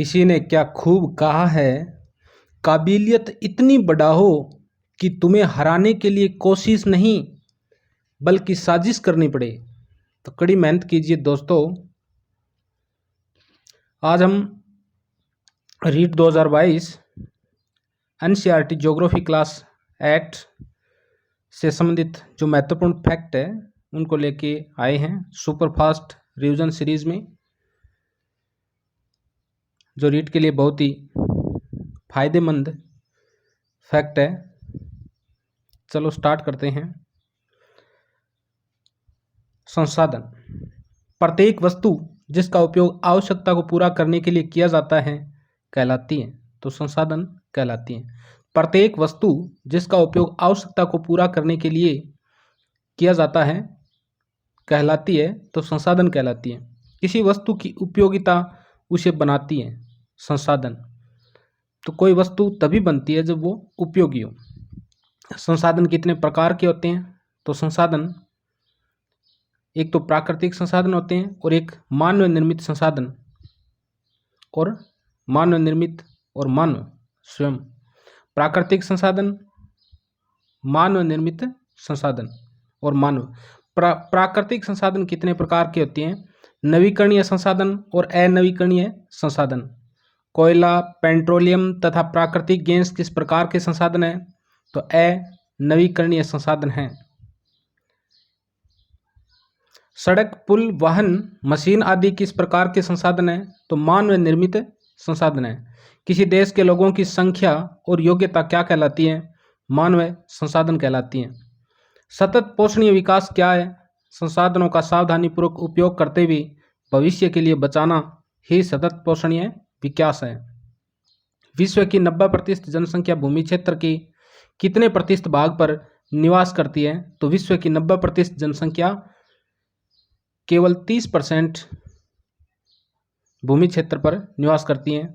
किसी ने क्या खूब कहा है, काबिलियत इतनी बढ़ाओ कि तुम्हें हराने के लिए कोशिश नहीं बल्कि साजिश करनी पड़े। तो कड़ी मेहनत कीजिए दोस्तों। आज हम रीट 2022 एनसीईआरटी ज्योग्राफी क्लास 8 से संबंधित जो महत्वपूर्ण फैक्ट है उनको लेके आए हैं सुपरफास्ट रिवीजन सीरीज में, जो रीट के लिए बहुत ही फायदेमंद फैक्ट है। चलो स्टार्ट करते हैं। संसाधन, प्रत्येक वस्तु जिसका उपयोग आवश्यकता को पूरा करने के लिए किया जाता है कहलाती है। तो संसाधन कहलाती है। प्रत्येक वस्तु जिसका उपयोग आवश्यकता को पूरा करने के लिए किया जाता है कहलाती है, तो संसाधन कहलाती है। किसी वस्तु की उपयोगिता उसे बनाती है। संसाधन, तो कोई वस्तु तभी बनती है जब वो उपयोगी हो। संसाधन कितने प्रकार के होते हैं? तो संसाधन एक तो प्राकृतिक संसाधन होते हैं और एक मानव निर्मित संसाधन और मानव निर्मित और मानव स्वयं। प्राकृतिक संसाधन, मानव निर्मित संसाधन और मानव। प्राकृतिक संसाधन कितने प्रकार के होते हैं? नवीकरणीय संसाधन और अनवीकरणीय संसाधन। कोयला, पेट्रोलियम तथा प्राकृतिक गैस किस प्रकार के संसाधन हैं? तो अनवीकरणीय संसाधन हैं। सड़क, पुल, वाहन, मशीन आदि किस प्रकार के संसाधन हैं? तो मानव निर्मित संसाधन है। किसी देश के लोगों की संख्या और योग्यता क्या कहलाती है? मानव संसाधन कहलाती है। सतत पोषणीय विकास क्या है? संसाधनों का सावधानीपूर्वक उपयोग करते हुए भविष्य के लिए बचाना ही सतत पोषणीय विकास है। विश्व की 90% जनसंख्या भूमि क्षेत्र के कितने प्रतिशत भाग पर निवास करती है? तो विश्व की 90% जनसंख्या केवल 30% भूमि क्षेत्र पर निवास करती है।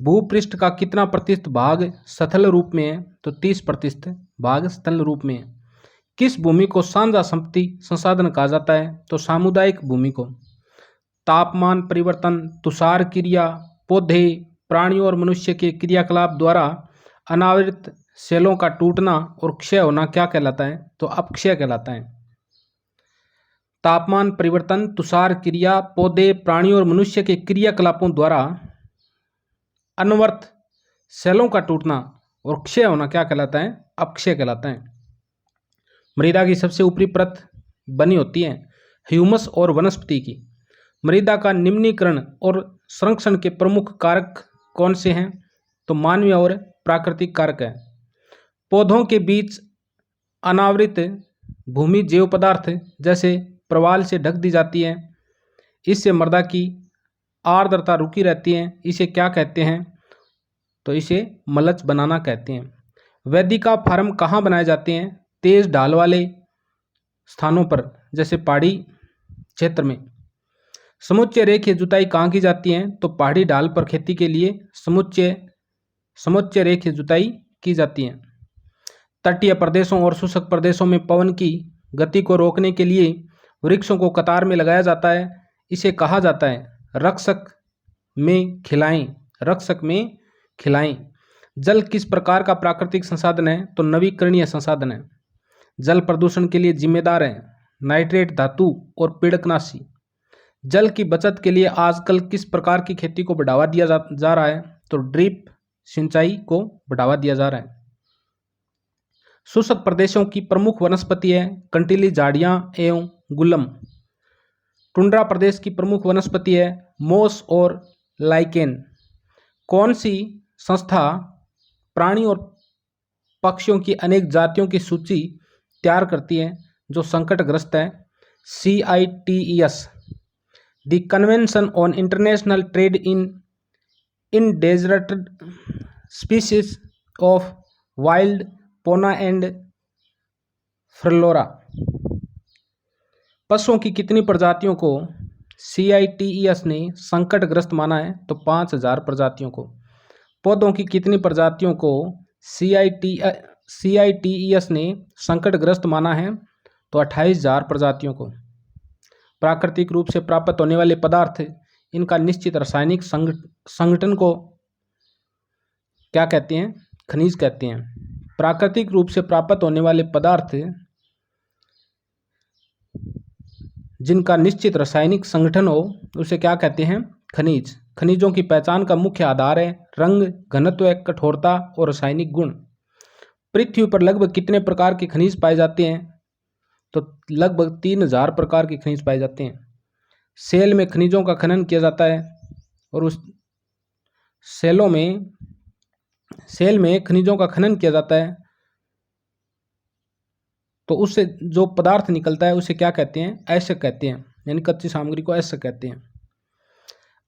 भूपृष्ठ का कितना प्रतिशत भाग स्थल रूप में है? तो 30% भाग स्थल रूप में है। किस भूमि को साझा संपत्ति संसाधन कहा जाता है? तो सामुदायिक भूमि को। तापमान परिवर्तन, तुषार क्रिया, पौधे, प्राणियों और मनुष्य के क्रियाकलाप द्वारा अनावृत सेलों का टूटना और क्षय होना क्या कहलाता है? तो अपक्षय कहलाता है। तापमान परिवर्तन, तुषार क्रिया, पौधे, प्राणियों और मनुष्य के क्रियाकलापों द्वारा अनवरत सेलों का टूटना और क्षय होना क्या कहलाता है? अपक्षय कहलाता है। मृदा की सबसे ऊपरी परत बनी होती है ह्यूमस और वनस्पति की। मृदा का निम्नीकरण और संरक्षण के प्रमुख कारक कौन से हैं? तो मानवीय और प्राकृतिक कारक है। पौधों के बीच अनावृत भूमि जैव पदार्थ जैसे प्रवाल से ढक दी जाती है। इससे मृदा की आर्द्रता रुकी रहती है। इसे क्या कहते हैं? तो इसे मल्च बनाना कहते हैं। वेदिका फार्म कहाँ बनाए जाते हैं? तेज ढाल वाले स्थानों पर, जैसे पहाड़ी क्षेत्र में। समुच्चय रेखीय जुताई कहाँ की जाती है? तो पहाड़ी ढाल पर खेती के लिए समुच्चय रेखीय जुताई की जाती है। तटीय प्रदेशों और शुष्क प्रदेशों में पवन की गति को रोकने के लिए वृक्षों को कतार में लगाया जाता है। इसे कहा जाता है रक्षक में खिलाएं, रक्षक में खिलाएं। जल किस प्रकार का प्राकृतिक संसाधन है? तो नवीकरणीय संसाधन है। जल प्रदूषण के लिए जिम्मेदार है नाइट्रेट धातु और पीड़कनाशी। जल की बचत के लिए आजकल किस प्रकार की खेती को बढ़ावा दिया जा रहा है? तो ड्रिप सिंचाई को बढ़ावा दिया जा रहा है। शुष्क प्रदेशों की प्रमुख वनस्पति है कंटीली झाड़ियां एवं गुल्म। टुंड्रा प्रदेश की प्रमुख वनस्पति है मोस और लाइकेन। कौन सी संस्था प्राणी और पक्षियों की अनेक जातियों की सूची तैयार करती है जो संकटग्रस्त है? CITES, the convention on international trade in endangered species of wild फोना एंड फ्लोरा। पशुओं की कितनी प्रजातियों को CITES ने संकटग्रस्त माना है? तो 5000 प्रजातियों को। पौधों की कितनी प्रजातियों को CITES ने संकटग्रस्त माना है? तो 28000 प्रजातियों को। प्राकृतिक रूप से प्राप्त होने वाले पदार्थ इनका निश्चित रासायनिक संगठन को क्या कहते हैं? खनिज कहते हैं। प्राकृतिक रूप से प्राप्त होने वाले पदार्थ जिनका निश्चित रासायनिक संगठन हो उसे क्या कहते हैं? खनिज। खनिजों की पहचान का मुख्य आधार है रंग, घनत्व, कठोरता और रासायनिक गुण। पृथ्वी पर लगभग कितने प्रकार के खनिज पाए जाते हैं? तो लगभग 3000 प्रकार के खनिज पाए जाते हैं। सेल में खनिजों का खनन किया जाता है और उस सेल में खनिजों का खनन किया जाता है तो उससे जो पदार्थ निकलता है उसे क्या कहते हैं? अयस्क कहते हैं, यानी कच्ची सामग्री को अयस्क कहते हैं।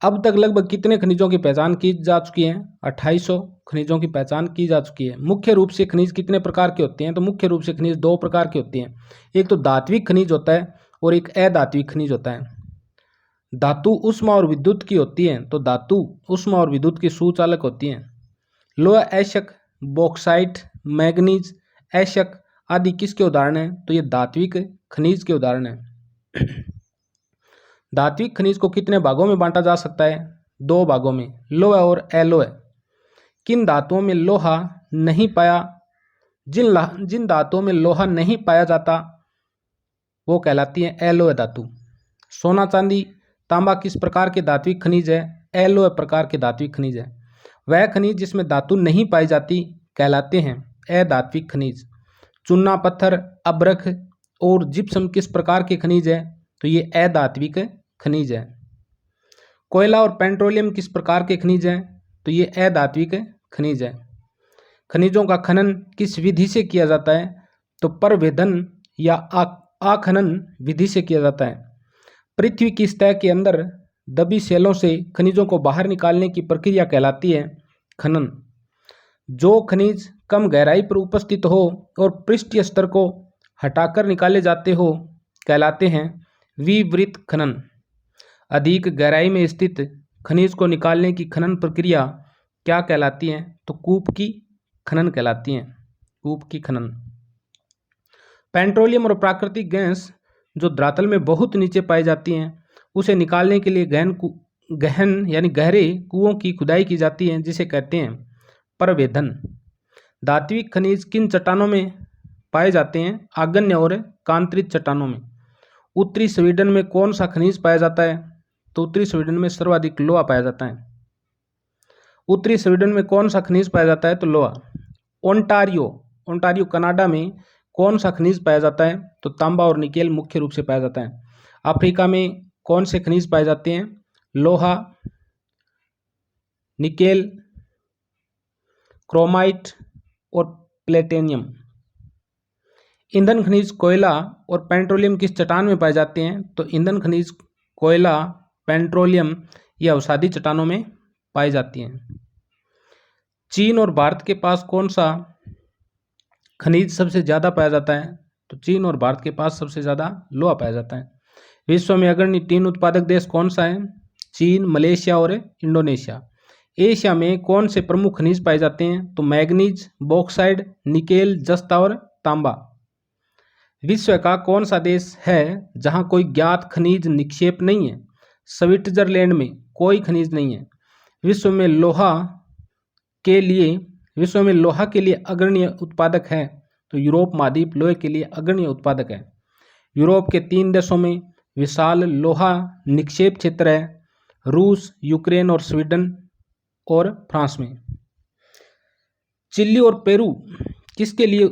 अब तक लगभग कितने खनिजों की पहचान की जा चुकी है? 2800 खनिजों की पहचान की जा चुकी है। मुख्य रूप से खनिज कितने प्रकार के होते हैं? तो मुख्य रूप से खनिज 2 प्रकार के होते हैं। एक तो धात्विक खनिज होता है और एक अधात्विक खनिज होता है। धातु ऊष्मा और विद्युत की होती है, तो धातु ऊष्मा और विद्युत की सुचालक होती हैं। लोहा अयस्क, बॉक्साइट, मैग्नीज, अयस्क आदि किसके उदाहरण हैं? तो ये धात्विक खनिज के उदाहरण हैं। धात्विक खनिज को कितने भागों में बांटा जा सकता है? 2 भागों में, लोहा और एलोय। किन धातुओं में लोहा नहीं पाया जिन धातुओं में लोहा नहीं पाया जाता वो कहलाती है एलोय धातु। सोना, चांदी, तांबा किस प्रकार के धात्विक खनिज है? एलोय प्रकार के धात्विक खनिज है। वह खनिज जिसमें धातु नहीं पाई जाती कहलाते हैं अधात्विक खनिज। चूना, पत्थर, अब्रख और जिप्सम किस प्रकार के खनिज है? तो ये अधात्विक खनिज है। कोयला और पेट्रोलियम किस प्रकार के खनिज हैं? तो ये अधात्विक खनिज है। खनिजों का खनन किस विधि से किया जाता है? तो परभेदन या आखनन विधि से किया जाता है। पृथ्वी की सतह के अंदर दबी सेलों से खनिजों को बाहर निकालने की प्रक्रिया कहलाती है खनन। जो खनिज कम गहराई पर उपस्थित हो और पृष्ठीय स्तर को हटाकर निकाले जाते हो कहलाते हैं विवृत खनन। अधिक गहराई में स्थित खनिज को निकालने की खनन प्रक्रिया क्या कहलाती है? तो कूप की खनन कहलाती है, कूप की खनन। पेट्रोलियम और प्राकृतिक गैस जो धरातल में बहुत नीचे पाई जाती हैं उसे निकालने के लिए गहन यानी गहरे कुओं की खुदाई की जाती है जिसे कहते हैं परवेधन। धात्विक खनिज किन चट्टानों में पाए जाते हैं? आग्नेय और कांतरित चट्टानों में। उत्तरी स्वीडन में कौन सा खनिज पाया जाता है? तो उत्तरी स्वीडन में सर्वाधिक लोहा पाया जाता है। उत्तरी स्वीडन में कौन सा खनिज पाया जाता है? तो लोहा। ओंटारियो कनाडा में कौन सा खनिज पाया जाता है? तो तांबा और निकेल मुख्य रूप से पाया जाता है। अफ्रीका में कौन से खनिज पाए जाते हैं? लोहा, निकेल, क्रोमाइट और प्लेटिनियम। ईंधन खनिज कोयला और पेट्रोलियम किस चट्टान में पाए जाते हैं? तो ईंधन खनिज कोयला, पेट्रोलियम या अवसादी चट्टानों में पाई जाती हैं। चीन और भारत के पास कौन सा खनिज सबसे ज़्यादा पाया जाता है? तो चीन और भारत के पास सबसे ज़्यादा लोहा पाया जाता है। विश्व में अग्रणी 3 उत्पादक देश कौन सा है? चीन, मलेशिया और इंडोनेशिया। एशिया में कौन से प्रमुख खनिज पाए जाते हैं? तो मैग्नीज, बॉक्साइट, निकेल, जस्ता और तांबा। विश्व का कौन सा देश है जहां कोई ज्ञात खनिज निक्षेप नहीं है? स्विट्जरलैंड में कोई खनिज नहीं है। विश्व में लोहा के लिए अग्रणी उत्पादक है तो यूरोप महाद्वीप लोहे के लिए अग्रणी उत्पादक है। यूरोप के 3 देशों में विशाल लोहा निक्षेप क्षेत्र है, रूस, यूक्रेन और स्वीडन और फ्रांस में। चिली और पेरू किसके लिए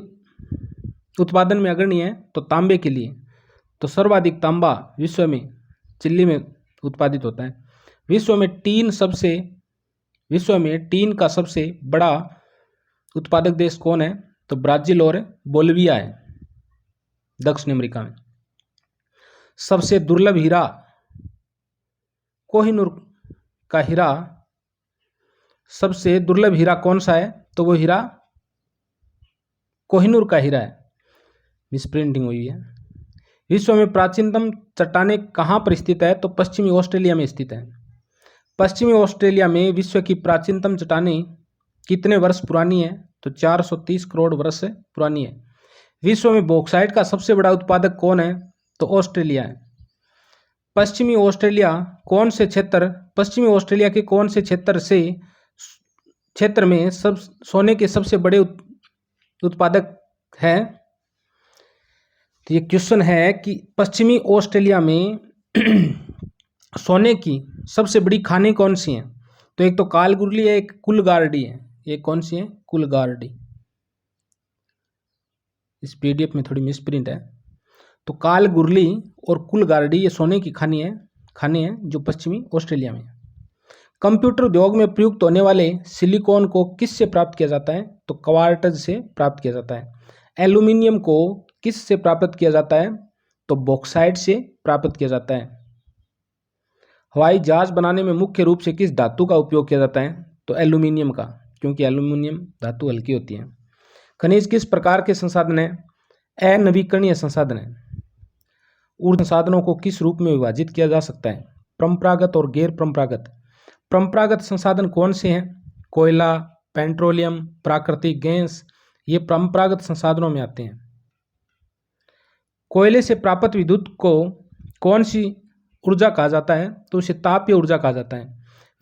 उत्पादन में अग्रणी है? तो तांबे के लिए। तो सर्वाधिक तांबा विश्व में चिली में उत्पादित होता है। विश्व में टीन का सबसे बड़ा उत्पादक देश कौन है? तो ब्राजील और बोलिविया है दक्षिण अमेरिका में। सबसे दुर्लभ हीरा कोहिनूर का हीरा, सबसे दुर्लभ हीरा कौन सा है? तो वो हीरा कोहिनूर का हीरा है, मिसप्रिंटिंग हुई है। विश्व में प्राचीनतम चट्टानें कहाँ पर स्थित है? तो पश्चिमी ऑस्ट्रेलिया में स्थित है। पश्चिमी ऑस्ट्रेलिया में विश्व की प्राचीनतम चट्टानें कितने वर्ष पुरानी है? तो 430 करोड़ वर्ष पुरानी है। विश्व में बॉक्साइट का सबसे बड़ा उत्पादक कौन है? तो ऑस्ट्रेलिया है। पश्चिमी ऑस्ट्रेलिया पश्चिमी ऑस्ट्रेलिया के कौन से क्षेत्र में सोने के सबसे बड़े उत्पादक है? तो ये क्वेश्चन है कि पश्चिमी ऑस्ट्रेलिया में सोने की सबसे बड़ी खानें कौन सी हैं? तो एक तो कालगुरली है, एक कुलगारडी है। ये कौन सी है? कुलगारडी। इस पीडीएफ में थोड़ी मिसप्रिंट है। तो कालगुरली और कुलगारडी ये सोने की खाने हैं जो पश्चिमी ऑस्ट्रेलिया में। कंप्यूटर उद्योग में प्रयुक्त होने वाले सिलिकॉन को किससे प्राप्त किया जाता है? तो क्वार्ट्ज से प्राप्त किया जाता है। एल्यूमिनियम को किस से प्राप्त किया जाता है? तो बॉक्साइट से प्राप्त किया जाता है। हवाई जहाज बनाने में मुख्य रूप से किस धातु का उपयोग किया जाता है? तो एल्यूमिनियम का, क्योंकि एल्यूमिनियम धातु हल्की होती है। खनिज किस प्रकार के संसाधन है? अनवीकरणीय संसाधन है। ऊर्जा संसाधनों को किस रूप में विभाजित किया जा सकता है? परंपरागत और गैर परंपरागत। परंपरागत संसाधन कौन से हैं? कोयला, पेट्रोलियम, प्राकृतिक गैस, ये परंपरागत संसाधनों में आते हैं। कोयले से प्राप्त विद्युत को कौन सी ऊर्जा कहा जाता है? तो उसे तापीय ऊर्जा कहा जाता है।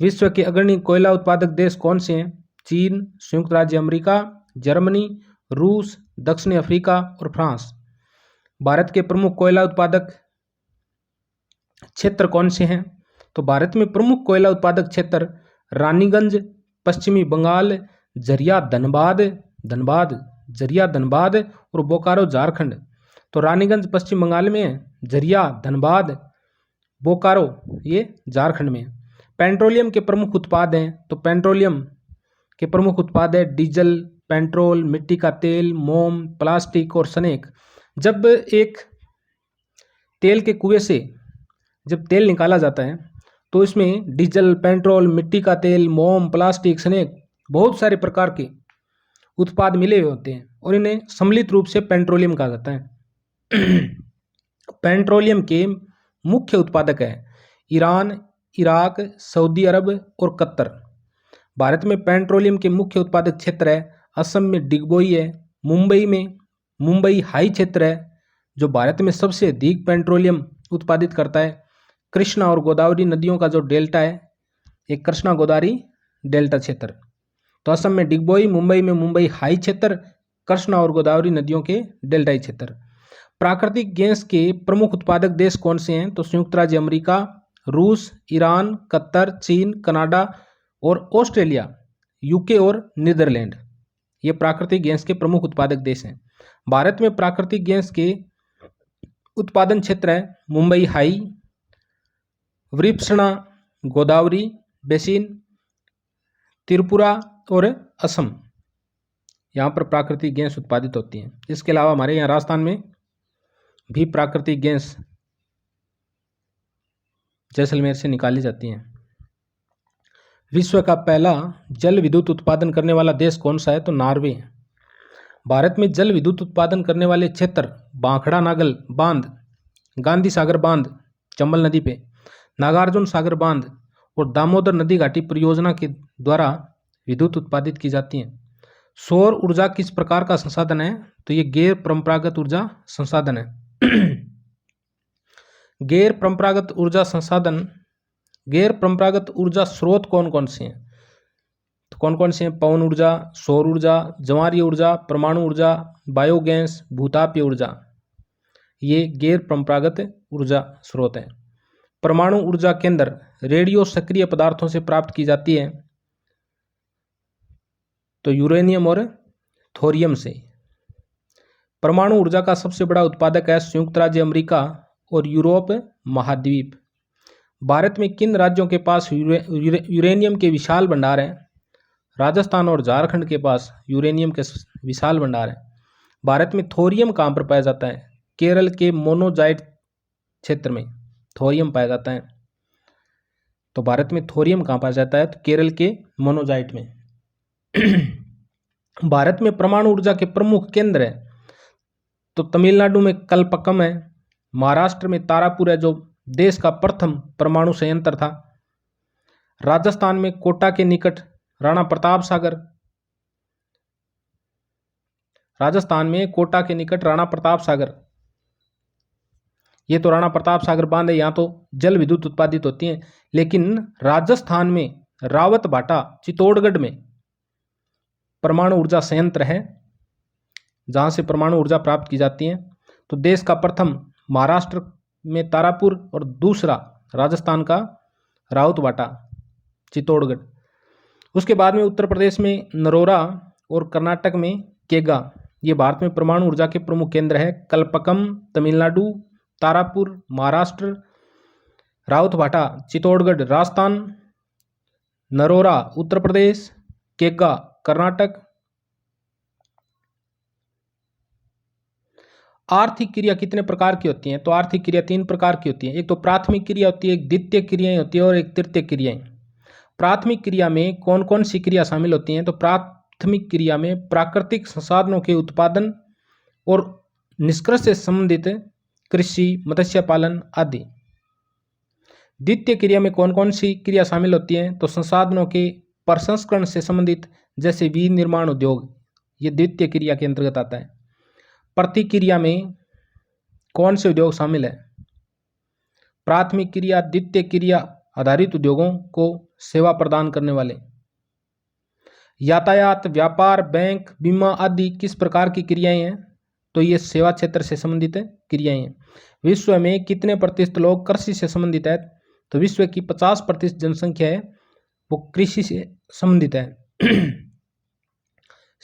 विश्व के अग्रणी कोयला उत्पादक देश कौन से हैं? चीन, संयुक्त राज्य अमेरिका, जर्मनी, रूस, दक्षिण अफ्रीका और फ्रांस। भारत के प्रमुख कोयला उत्पादक क्षेत्र कौन से हैं? तो भारत में प्रमुख कोयला उत्पादक क्षेत्र रानीगंज पश्चिमी बंगाल, जरिया धनबाद और बोकारो झारखंड। तो रानीगंज पश्चिम बंगाल में है, जरिया धनबाद बोकारो ये झारखंड में है। पेट्रोलियम के प्रमुख उत्पाद हैं, तो पेट्रोलियम के प्रमुख उत्पाद है डीजल, पेट्रोल, मिट्टी का तेल, मोम, प्लास्टिक और स्नेक। जब एक तेल के कुएं से जब तेल निकाला जाता है तो इसमें डीजल, पेट्रोल, मिट्टी का तेल, मोम, प्लास्टिक, स्नेक बहुत सारे प्रकार के उत्पाद मिले हुए होते हैं और इन्हें सम्मिलित रूप से पेट्रोलियम कहा जाता है। पेट्रोलियम के मुख्य उत्पादक है ईरान, इराक, सऊदी अरब और कतर। भारत में पेट्रोलियम के मुख्य उत्पादक क्षेत्र है असम में डिगबोई है, मुंबई हाई क्षेत्र है जो भारत में सबसे अधिक पेट्रोलियम उत्पादित करता है। कृष्णा और गोदावरी नदियों का जो डेल्टा है एक कृष्णा गोदावरी डेल्टा क्षेत्र। तो असम में डिगबोई, मुंबई में मुंबई हाई क्षेत्र, कृष्णा और गोदावरी नदियों के डेल्टाई क्षेत्र। प्राकृतिक गैस के प्रमुख उत्पादक देश कौन से हैं? तो संयुक्त राज्य अमेरिका, रूस, ईरान, कतर, चीन, कनाडा और ऑस्ट्रेलिया, यूके और नीदरलैंड। ये प्राकृतिक गैस के प्रमुख उत्पादक देश हैं। भारत में प्राकृतिक गैस के उत्पादन क्षेत्र है मुंबई हाई, वृषणा, गोदावरी बेसिन, त्रिपुरा और असम, यहाँ पर प्राकृतिक गैस उत्पादित होती है। इसके अलावा हमारे यहाँ राजस्थान में भी प्राकृतिक गैस जैसलमेर से निकाली जाती हैं। विश्व का पहला जल विद्युत उत्पादन करने वाला देश कौन सा है? तो नॉर्वे है। भारत में जल विद्युत उत्पादन करने वाले क्षेत्र बांखड़ा नागल बांध, गांधी सागर बांध चंबल नदी पे, नागार्जुन सागर बांध और दामोदर नदी घाटी परियोजना के द्वारा विद्युत उत्पादित की जाती है। सौर ऊर्जा किस प्रकार का संसाधन है? तो ये गैर परंपरागत ऊर्जा संसाधन है। गैर परंपरागत ऊर्जा स्रोत कौन कौन से हैं? तो कौन कौन से हैं? पवन ऊर्जा, सौर ऊर्जा, ज्वारीय ऊर्जा, परमाणु ऊर्जा, बायोगैस, भूतापीय ऊर्जा, ये गैर परंपरागत ऊर्जा स्रोत हैं। परमाणु ऊर्जा केंद्र रेडियो सक्रिय पदार्थों से प्राप्त की जाती है, तो यूरेनियम और थोरियम से। परमाणु ऊर्जा का सबसे बड़ा उत्पादक है संयुक्त राज्य अमेरिका और यूरोप महाद्वीप। भारत में किन राज्यों के पास यूरेनियम के विशाल भंडार हैं? राजस्थान और झारखंड के पास यूरेनियम के विशाल भंडार हैं। भारत में थोरियम कहाँ पर पाया जाता है? केरल के मोनोजाइट क्षेत्र में थोरियम पाया जाता है। तो भारत में थोरियम कहाँ पाया जाता है? तो केरल के मोनोजाइट में। भारत में परमाणु ऊर्जा के प्रमुख केंद्र है, तो तमिलनाडु में कलपक्कम है, महाराष्ट्र में तारापुर है जो देश का प्रथम परमाणु संयंत्र था, राजस्थान में कोटा के निकट राणा प्रताप सागर, ये तो राणा प्रताप सागर बांध है, यहाँ तो जल विद्युत उत्पादित होती है। लेकिन राजस्थान में रावत भाटा चित्तौड़गढ़ में परमाणु ऊर्जा संयंत्र है जहाँ से परमाणु ऊर्जा प्राप्त की जाती है। तो देश का प्रथम महाराष्ट्र में तारापुर और दूसरा राजस्थान का रावत भाटा चित्तौड़गढ़। उसके बाद में उत्तर प्रदेश में नरोरा और कर्नाटक में केगा। ये भारत में परमाणु ऊर्जा के प्रमुख केंद्र है। कल्पकम तमिलनाडु, तारापुर महाराष्ट्र, रावत भाटा चित्तौड़गढ़ राजस्थान, नरोरा उत्तर प्रदेश, केगा कर्नाटक। आर्थिक क्रिया कितने प्रकार की होती हैं? तो आर्थिक क्रिया 3 प्रकार की होती है। एक तो प्राथमिक क्रिया होती है, एक द्वितीय क्रियाएं होती है और एक तृतीय क्रियाएं। प्राथमिक क्रिया में कौन कौन सी क्रिया शामिल होती हैं? तो प्राथमिक क्रिया में प्राकृतिक संसाधनों के उत्पादन और निष्कर्ष से संबंधित कृषि, मत्स्य पालन आदि। द्वितीय क्रिया में कौन कौन सी क्रिया शामिल होती हैं? तो संसाधनों के प्रसंस्करण से संबंधित, जैसे विनिर्माण उद्योग, ये द्वितीय क्रिया के अंतर्गत आता है। प्रतिक्रिया में कौन से उद्योग शामिल है? प्राथमिक क्रिया, द्वितीय क्रिया आधारित उद्योगों को सेवा प्रदान करने वाले। यातायात, व्यापार, बैंक, बीमा आदि किस प्रकार की क्रियाएं हैं? तो ये सेवा क्षेत्र से संबंधित क्रियाएं हैं। विश्व में कितने प्रतिशत लोग कृषि से संबंधित है? तो विश्व की 50% जनसंख्या है वो कृषि से संबंधित है।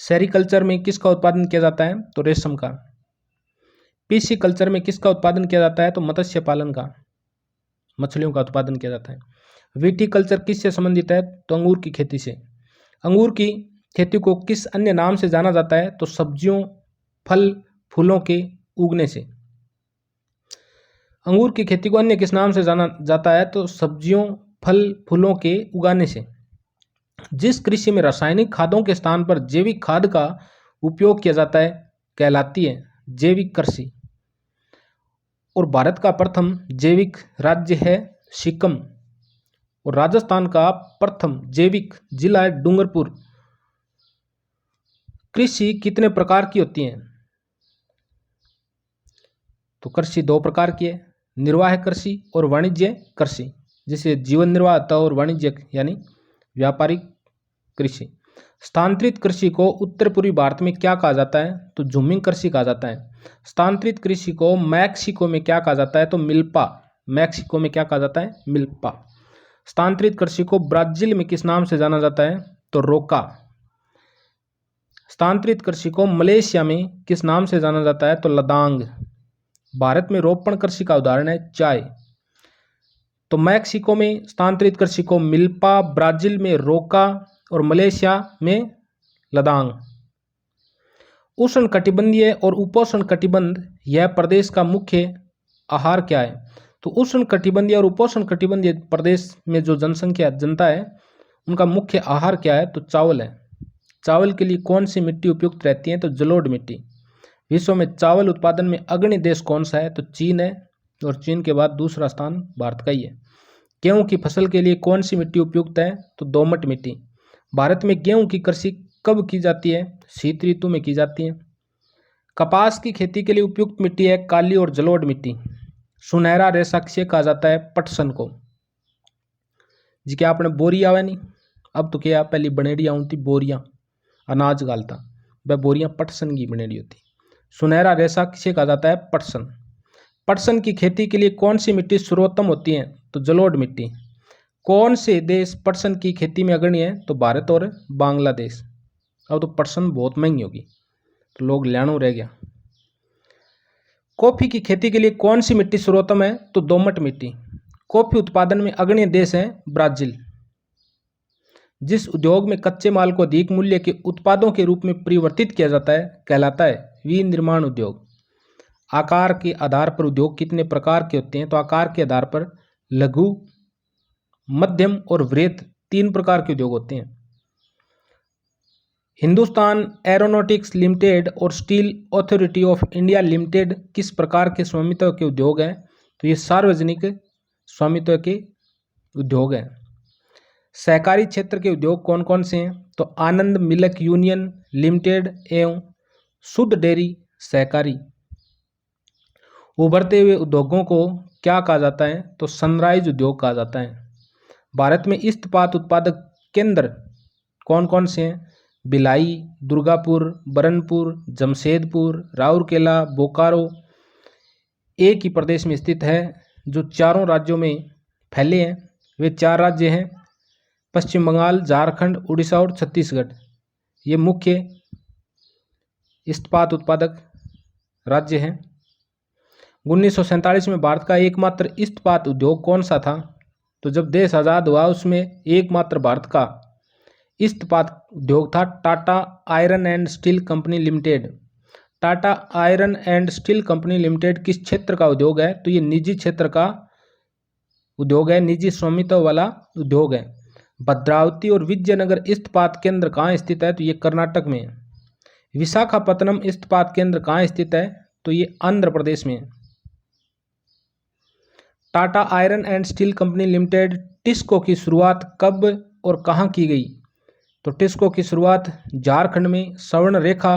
सेरिकल्चर में किसका उत्पादन किया जाता है? तो रेशम का। पीसी कल्चर में किसका उत्पादन किया जाता है? तो मत्स्य पालन का, मछलियों का उत्पादन किया जाता है। विटीकल्चर किससे संबंधित है? तो अंगूर की खेती से। अंगूर की खेती को किस अन्य नाम से जाना जाता है? तो सब्जियों, फल, फूलों के उगने से। अंगूर की खेती को अन्य किस नाम से जाना जाता है? तो सब्जियों, फल, फूलों के उगाने से। जिस कृषि में रासायनिक खादों के स्थान पर जैविक खाद का उपयोग किया जाता है कहलाती है जैविक कृषि। और भारत का प्रथम जैविक राज्य है सिक्किम और राजस्थान का प्रथम जैविक जिला है डूंगरपुर। कृषि कितने प्रकार की होती है? तो कृषि 2 प्रकार की है, निर्वाह कृषि और वाणिज्य कृषि। जिसे जीवन निर्वाह होता है और वाणिज्य यानी व्यापारिक कृषि। स्थानांतरित कृषि को उत्तर पूर्वी भारत में क्या कहा जाता है? तो झूमिंग कृषि कहा जाता है। स्थानांतरित कृषि को मैक्सिको में क्या कहा जाता है? तो मिल्पा। मैक्सिको में क्या कहा जाता है? मिल्पा। स्थानांतरित कृषि को ब्राजील में किस नाम से जाना जाता है? तो रोका। स्थानांतरित कृषि को मलेशिया में किस नाम से जाना जाता है? तो लदांग। भारत में रोपण कृषि का उदाहरण है चाय। तो मैक्सिको में स्थानांतरित कृषि को मिल्पा, ब्राजील में रोका और मलेशिया में लदांग। उष्ण कटिबंधीय और उपोष्ण कटिबंध यह प्रदेश का मुख्य आहार क्या है? तो उष्ण कटिबंधीय और उपोष्ण कटिबंधीय प्रदेश में जो जनता है उनका मुख्य आहार क्या है? तो चावल है। चावल के लिए कौन सी मिट्टी उपयुक्त रहती है? तो जलोढ़ मिट्टी। विश्व में चावल उत्पादन में अग्रणी देश कौन सा है? तो चीन है और चीन के बाद दूसरा स्थान भारत का ही है। गेहूं की फसल के लिए कौन सी मिट्टी उपयुक्त है? तो दोमट मिट्टी। भारत में गेहूं की कृषि कब की जाती है? शीत ऋतु में की जाती है। कपास की खेती के लिए उपयुक्त मिट्टी है काली और जलोढ़ मिट्टी। सुनहरा रेशा किसे कहा जाता है? पटसन को। जी क्या आपने बोरी आवे नहीं? अब तो क्या पहली बनेड़ी आती बोरियां अनाज गालता, वह बोरियां पटसन की बनेड़ी होती। सुनहरा रेशा किसे कहा जाता है? पटसन। पटसन की खेती के लिए कौन सी मिट्टी सर्वोत्तम होती है? तो जलोढ़ मिट्टी। कौन से देश पटसन की खेती में अग्रणी है? तो भारत और बांग्लादेश। अब तो पटसन बहुत महंगी होगी तो लोग लेनो रह गया। कॉफी की खेती के लिए कौन सी मिट्टी सर्वोत्तम है? तो दोमट मिट्टी। कॉफी उत्पादन में अग्रणी देश है ब्राजील। जिस उद्योग में कच्चे माल को अधिक मूल्य के उत्पादों के रूप में परिवर्तित किया जाता है कहलाता है विनिर्माण उद्योग। आकार के आधार पर उद्योग कितने प्रकार के होते हैं? तो आकार के आधार पर लघु, मध्यम और वृहत 3 प्रकार के उद्योग होते हैं। हिंदुस्तान एरोनॉटिक्स लिमिटेड और steel authority of India limited किस प्रकार के स्वामित्व के उद्योग हैं? तो ये सार्वजनिक स्वामित्व के उद्योग हैं। सहकारी क्षेत्र के उद्योग कौन कौन से हैं? तो आनंद मिल्क यूनियन लिमिटेड एवं शुद्ध डेयरी सहकारी। उभरते हुए उद्योगों को क्या कहा जाता है? तो सनराइज उद्योग कहा जाता है। भारत में इस्पात उत्पादक केंद्र कौन कौन से हैं? भिलाई, दुर्गापुर, बरनपुर, जमशेदपुर, राउरकेला, बोकारो एक ही प्रदेश में स्थित है जो चारों राज्यों में फैले हैं। वे 4 राज्य हैं पश्चिम बंगाल, झारखंड, उड़ीसा और छत्तीसगढ़। ये मुख्य इस्पात उत्पादक राज्य हैं। 1947 में भारत का एकमात्र इस्पात उद्योग कौन सा था? तो जब देश आज़ाद हुआ उसमें एकमात्र भारत का इस्पात उद्योग था Tata iron and steel company limited. Tata iron and steel company limited किस क्षेत्र का उद्योग है? तो ये निजी क्षेत्र का उद्योग है, निजी स्वामित्व वाला उद्योग है। भद्रावती और विजयनगर इस्पात केंद्र कहाँ स्थित है? तो ये कर्नाटक में है। विशाखापत्तनम इस्पात केंद्र कहाँ स्थित है? तो ये आंध्र प्रदेश में है। Tata iron and steel company limited TISCO की शुरुआत कब और कहाँ की गई? तो टिस्को की शुरुआत झारखंड में स्वर्ण रेखा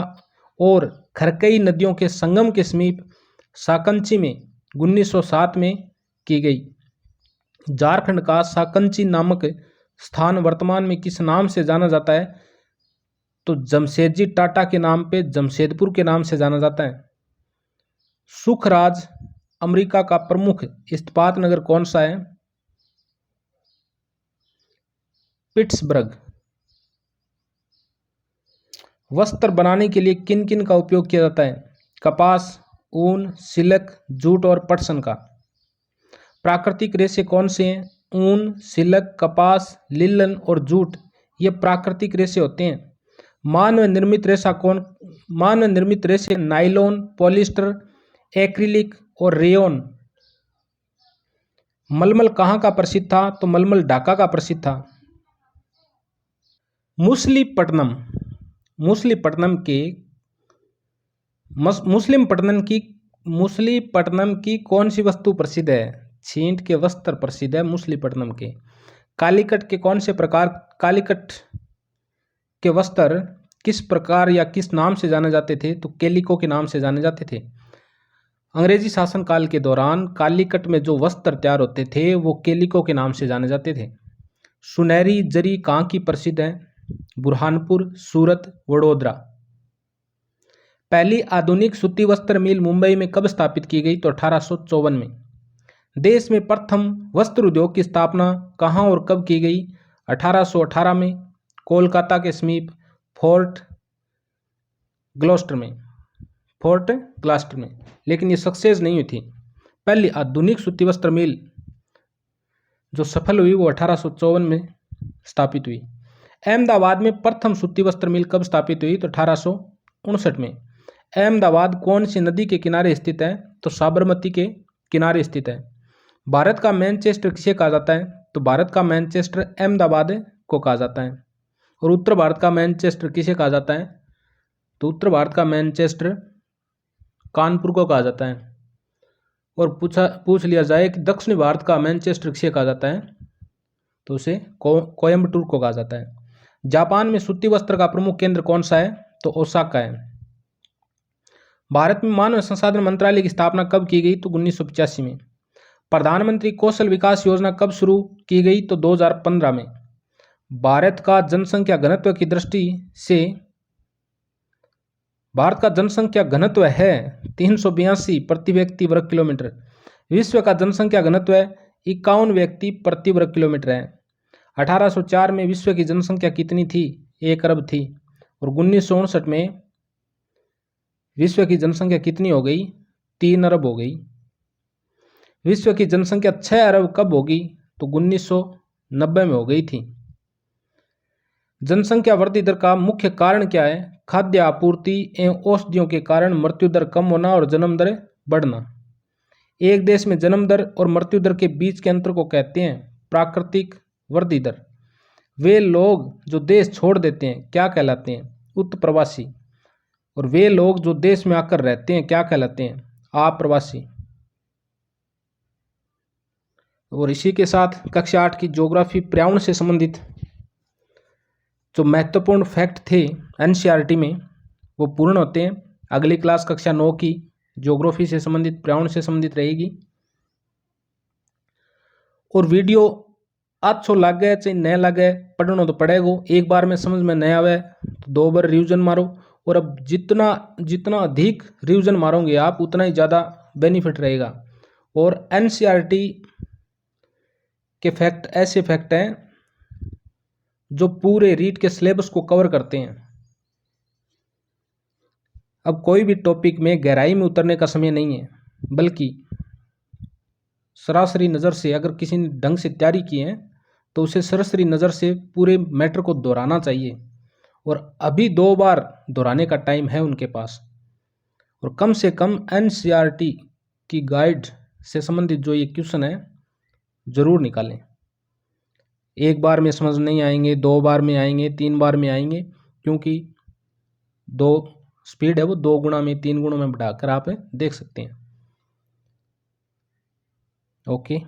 और खरकई नदियों के संगम के समीप साकंची में 1907 में की गई। झारखंड का साकंची नामक स्थान वर्तमान में किस नाम से जाना जाता है? तो जमशेदजी टाटा के नाम पे जमशेदपुर के नाम से जाना जाता है। सुखराज अमेरिका का प्रमुख इस्पात नगर कौन सा है? पिट्सबर्ग। वस्त्र बनाने के लिए किन किन का उपयोग किया जाता है? कपास, ऊन, सिल्क, जूट और पटसन का। प्राकृतिक रेशे कौन से हैं? ऊन, सिल्क, कपास, लिनन और जूट ये प्राकृतिक रेशे होते हैं। मानव निर्मित रेशे नाइलॉन, पॉलिस्टर, एक्रिलिक और रेयन। मलमल कहाँ का प्रसिद्ध था? तो मलमल ढाका का प्रसिद्ध था। मूसलीपट्टनम की कौन सी वस्तु प्रसिद्ध है? छींट के वस्त्र प्रसिद्ध है मूसलीपट्टनम के। कालीकट के वस्त्र किस प्रकार या किस नाम से जाने जाते थे? तो केलिको के नाम से जाने जाते थे। अंग्रेजी शासनकाल के दौरान कालीकट में जो वस्त्र तैयार होते थे वो केलिको के नाम से जाने जाते थे। सुनहरी जरी कहाँ की प्रसिद्ध है? बुरहानपुर, सूरत, वडोदरा। पहली आधुनिक सूती वस्त्र मिल मुंबई में कब स्थापित की गई? तो 1854 में। देश में प्रथम वस्त्र उद्योग की स्थापना कहाँ और कब की गई? 1818 में कोलकाता के समीप फोर्ट ग्लॉस्टर में, लेकिन ये सक्सेस नहीं हुई थी। पहली आधुनिक सूती वस्त्र मिल जो सफल हुई वो 1854 में स्थापित हुई। अहमदाबाद में प्रथम सूती वस्त्र मिल कब स्थापित हुई? तो 1859 में। अहमदाबाद कौन सी नदी के किनारे स्थित है? तो साबरमती के किनारे स्थित है। भारत का मैनचेस्टर किसे कहा जाता है? तो भारत का मैनचेस्टर अहमदाबाद को कहा जाता है। और उत्तर भारत का मैनचेस्टर किसे कहा जाता है? तो उत्तर भारत का मैनचेस्टर कानपुर को कहा जाता है। और पूछ लिया जाए कि दक्षिण भारत का मैनचेस्टर किसे कहा जाता है? तो उसे कोयम्बटूर को कहा जाता है। जापान में सूती वस्त्र का प्रमुख केंद्र कौन सा है? तो ओसाका है। भारत में मानव संसाधन मंत्रालय की स्थापना कब की गई? तो 1985 में। प्रधानमंत्री कौशल विकास योजना कब शुरू की गई? तो 2015 में। भारत का जनसंख्या घनत्व की दृष्टि से भारत का जनसंख्या घनत्व है 382 प्रति व्यक्ति वर्ग किलोमीटर। विश्व का जनसंख्या घनत्व 51 व्यक्ति प्रति वर्ग किलोमीटर है। 1804 में विश्व की जनसंख्या कितनी थी? 1 अरब थी। और 1959 में विश्व की जनसंख्या कितनी हो गई? 3 अरब हो गई। विश्व की जनसंख्या 6 अरब कब होगी? तो 1990 में हो गई थी। जनसंख्या वृद्धि दर का मुख्य कारण क्या है? खाद्य आपूर्ति एवं औषधियों के कारण मृत्यु दर कम होना और जन्म दर बढ़ना। एक देश में जन्म दर और मृत्यु दर के बीच के अंतर को कहते हैं प्राकृतिक वृद्धि दर। वे लोग जो देश छोड़ देते हैं क्या कहलाते हैं? उत्प्रवासी। और वे लोग जो देश में आकर रहते हैं क्या कहलाते हैं? आप्रवासी। और इसी के साथ कक्षा 8 की ज्योग्राफी पर्यावरण से संबंधित जो महत्वपूर्ण फैक्ट थे एनसीईआरटी में वो पूर्ण होते हैं। अगली क्लास कक्षा 9 की ज्योग्राफी से संबंधित, पर्यावरण से संबंधित रहेगी। और वीडियो अच्छो लागे चाहे न लागे, पढ़ना तो पड़ेगा। एक बार में समझ में नहीं आवे तो 2 बार रिवीजन मारो। और अब जितना जितना अधिक रिवीजन मारोगे आप, उतना ही ज़्यादा बेनिफिट रहेगा। और एनसीईआरटी के फैक्ट ऐसे फैक्ट हैं जो पूरे रीट के सिलेबस को कवर करते हैं। अब कोई भी टॉपिक में गहराई में उतरने का समय नहीं है, बल्कि सरासरी नज़र से अगर किसी ने ढंग से तैयारी की है तो उसे सरासरी नज़र से पूरे मैटर को दोहराना चाहिए। और अभी 2 बार दोहराने का टाइम है उनके पास। और कम से कम एनसीईआरटी की गाइड से संबंधित जो ये क्वेश्चन है ज़रूर निकालें। 1 बार में समझ नहीं आएंगे, 2 बार में आएंगे, 3 बार में आएंगे, क्योंकि 2 स्पीड है वो 2 गुना में, 3 गुणों में बढ़ाकर आप देख सकते हैं। ओके।